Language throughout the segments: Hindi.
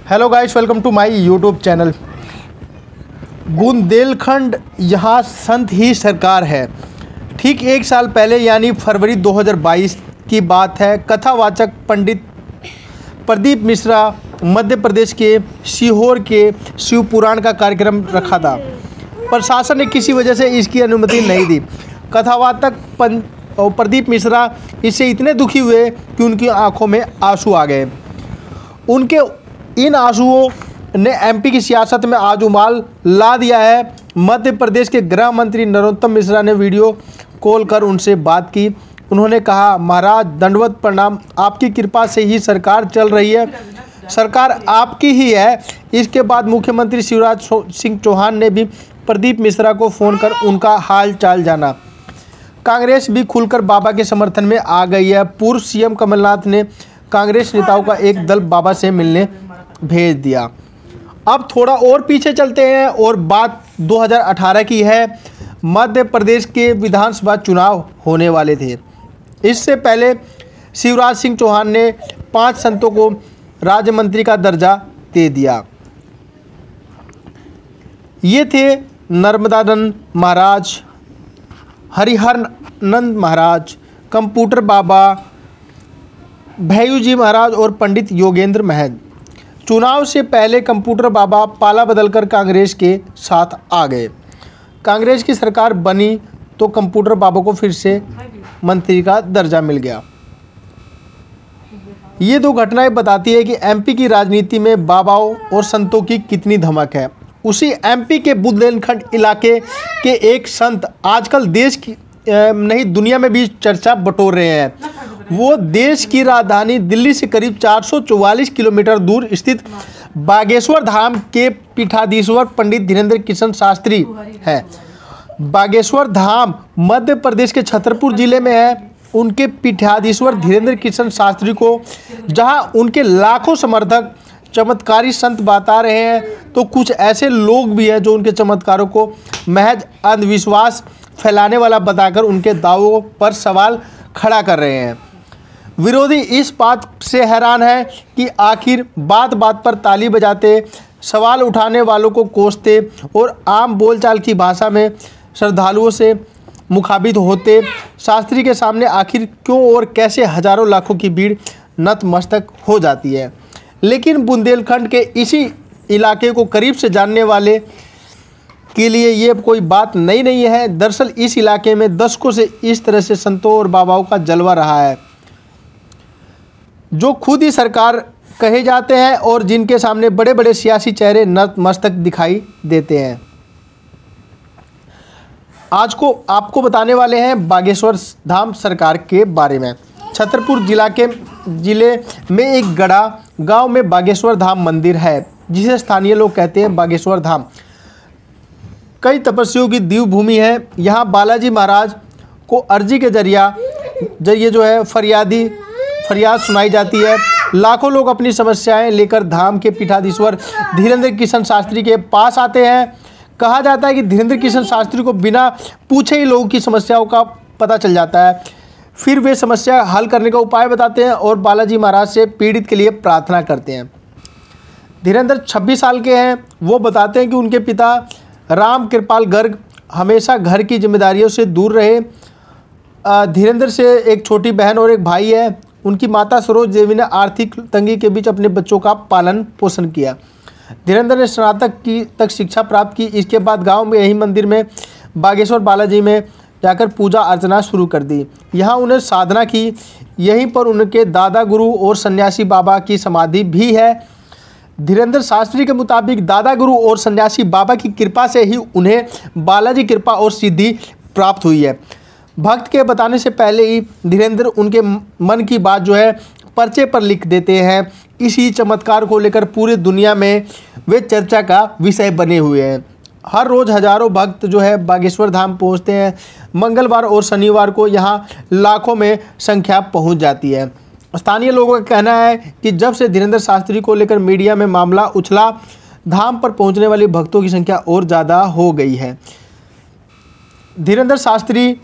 Hello guys, welcome to my YouTube channel. Bundelkhand यहाँ संत ही सरकार है। ठीक एक साल पहले यानी फरवरी 2022 की बात है। कथावाचक पंडित प्रदीप मिश्रा मध्य प्रदेश के सीहोर के शिव पुराण का कार्यक्रम रखा था। प्रशासन ने किसी वजह से इसकी अनुमति नहीं दी। कथावाचक प्रदीप मिश्रा इससे इतने दुखी हुए कि उनकी आंखों में आंसू आ गए। उनके इन आंसुओं ने एमपी की सियासत में आज उमाल ला दिया है। मध्य प्रदेश के गृह मंत्री नरोत्तम मिश्रा ने वीडियो कॉल कर उनसे बात की। उन्होंने कहा, महाराज दंडवत प्रणाम, आपकी कृपा से ही सरकार चल रही है, सरकार आपकी ही है। इसके बाद मुख्यमंत्री शिवराज सिंह चौहान ने भी प्रदीप मिश्रा को फ़ोन कर उनका हाल चाल जाना। कांग्रेस भी खुलकर बाबा के समर्थन में आ गई है। पूर्व सीएम कमलनाथ ने कांग्रेस नेताओं का एक दल बाबा से मिलने भेज दिया। अब थोड़ा और पीछे चलते हैं और बात 2018 की है। मध्य प्रदेश के विधानसभा चुनाव होने वाले थे। इससे पहले शिवराज सिंह चौहान ने 5 संतों को राज्य मंत्री का दर्जा दे दिया। ये थे नर्मदानंद महाराज, हरिहरनंद महाराज, कंप्यूटर बाबा, भैयूजी महाराज और पंडित योगेंद्र महल। चुनाव से पहले कंप्यूटर बाबा पाला बदलकर कांग्रेस के साथ आ गए। कांग्रेस की सरकार बनी तो कंप्यूटर बाबा को फिर से मंत्री का दर्जा मिल गया। ये 2 घटनाएं बताती है कि एमपी की राजनीति में बाबाओं और संतों की कितनी धमक है। उसी एमपी के बुंदेलखंड इलाके के एक संत आजकल देश की नहीं दुनिया में भी चर्चा बटोर रहे हैं। वो देश की राजधानी दिल्ली से करीब 444 किलोमीटर दूर स्थित बागेश्वर धाम के पीठाधीश्वर पंडित धीरेन्द्र किशन शास्त्री है। बागेश्वर धाम मध्य प्रदेश के छतरपुर जिले में है। उनके पीठाधीश्वर धीरेन्द्र किशन शास्त्री को जहां उनके लाखों समर्थक चमत्कारी संत बता रहे हैं, तो कुछ ऐसे लोग भी हैं जो उनके चमत्कारों को महज अंधविश्वास फैलाने वाला बताकर उनके दावों पर सवाल खड़ा कर रहे हैं। विरोधी इस बात से हैरान है कि आखिर बात बात पर ताली बजाते, सवाल उठाने वालों को कोसते और आम बोलचाल की भाषा में श्रद्धालुओं से मुखातिब होते शास्त्री के सामने आखिर क्यों और कैसे हजारों लाखों की भीड़ नतमस्तक हो जाती है। लेकिन बुंदेलखंड के इसी इलाके को करीब से जानने वाले के लिए ये कोई बात नहीं है। दरअसल इस इलाके में दशकों से इस तरह से संतों और बाबाओं का जलवा रहा है, जो खुद ही सरकार कहे जाते हैं और जिनके सामने बड़े बड़े सियासी चेहरे नतमस्तक दिखाई देते हैं। आज को आपको बताने वाले हैं बागेश्वर धाम सरकार के बारे में। छतरपुर जिले में एक गड़ा गांव में बागेश्वर धाम मंदिर है, जिसे स्थानीय लोग कहते हैं बागेश्वर धाम। कई तपस्वियों की दीव भूमि है। यहाँ बालाजी महाराज को अर्जी के जरिए जो है फरियाद सुनाई जाती है। लाखों लोग अपनी समस्याएं लेकर धाम के पीठाधीश्वर धीरेन्द्र किशन शास्त्री के पास आते हैं। कहा जाता है कि धीरेन्द्र किशन शास्त्री को बिना पूछे ही लोगों की समस्याओं का पता चल जाता है। फिर वे समस्या हल करने का उपाय बताते हैं और बालाजी महाराज से पीड़ित के लिए प्रार्थना करते हैं। धीरेन्द्र 26 साल के हैं। वो बताते हैं कि उनके पिता राम कृपाल गर्ग हमेशा घर की जिम्मेदारियों से दूर रहे। धीरेन्द्र से एक छोटी बहन और एक भाई है। उनकी माता सरोज देवी ने आर्थिक तंगी के बीच अपने बच्चों का पालन पोषण किया। धीरेन्द्र ने स्नातक तक शिक्षा प्राप्त की। इसके बाद गांव में यही मंदिर में बागेश्वर बालाजी में जाकर पूजा अर्चना शुरू कर दी। यहाँ उन्हें साधना की। यहीं पर उनके दादा गुरु और सन्यासी बाबा की समाधि भी है। धीरेन्द्र शास्त्री के मुताबिक दादा गुरु और सन्यासी बाबा की कृपा से ही उन्हें बालाजी कृपा और सिद्धि प्राप्त हुई है। भक्त के बताने से पहले ही धीरेन्द्र उनके मन की बात जो है पर्चे पर लिख देते हैं। इसी चमत्कार को लेकर पूरी दुनिया में वे चर्चा का विषय बने हुए हैं। हर रोज़ हजारों भक्त जो है बागेश्वर धाम पहुंचते हैं। मंगलवार और शनिवार को यहां लाखों में संख्या पहुंच जाती है। स्थानीय लोगों का कहना है कि जब से धीरेन्द्र शास्त्री को लेकर मीडिया में मामला उछला, धाम पर पहुंचने वाले भक्तों की संख्या और ज़्यादा हो गई है। धीरेन्द्र शास्त्री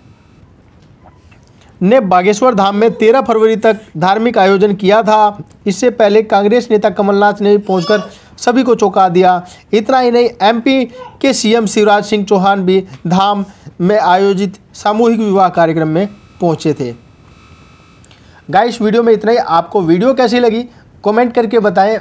ने बागेश्वर धाम में 13 फरवरी तक धार्मिक आयोजन किया था। इससे पहले कांग्रेस नेता कमलनाथ ने पहुंचकर सभी को चौंका दिया। इतना ही नहीं, एमपी के सीएम शिवराज सिंह चौहान भी धाम में आयोजित सामूहिक विवाह कार्यक्रम में पहुंचे थे। गाइस, वीडियो में इतना ही। आपको वीडियो कैसी लगी कमेंट करके बताएं